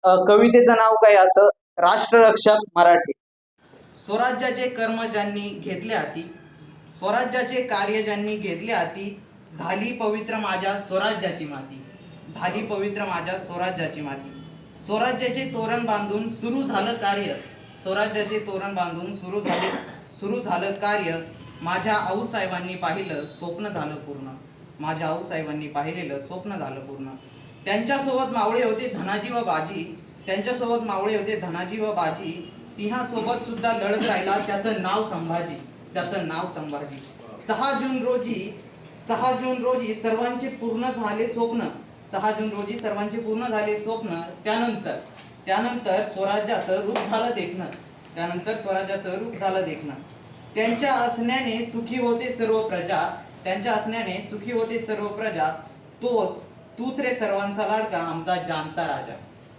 कवितेचं नाव काय असं? राष्ट्ररक्षक मराठे. स्वराज्याचे कर्म ज्यांनी घेतले हाती, स्वराज्याचे कार्य ज्यांनी घेतले हाती, झाली पवित्र माझ्या स्वराज्याची माती, झाली पवित्र माझ्या स्वराज्याची माती. स्वराज्याचे तोरण बांधून सुरू झालं कार्य, स्वराज्याचे तोरण बांधून सुरू झालं कार्य. माझ्या आऊसाहेबांनी पाहिलं स्वप्न झालं पूर्ण, माझ्या आऊसाहेबांनी पाहिलेलं स्वप्न झालं पूर्ण. त्यांच्यासोबत मावळे होते धनाजी व बाजी, त्यांच्यासोबत मावळे होते धनाजी व बाजी. सिंहासोबत सुद्धा लढत राहिला त्याचं नाव संभाजी, त्याचं नाव संभाजी. 6 जून रोजी सर्वांचे पूर्ण झाले स्वप्न, 6 जून रोजी सर्वांचे पूर्ण झाले स्वप्न. त्यानंतर स्वराज्याचं रूप झालं देखणं, त्यानंतर स्वराज्याचं रूप झालं देखणं. त्यांच्या असण्याने सुखी होते सर्व प्रजा, त्यांच्या असण्याने सुखी होते सर्व प्रजा. तूच रे सर्वांचा लाडका आमचा जाणता राजा.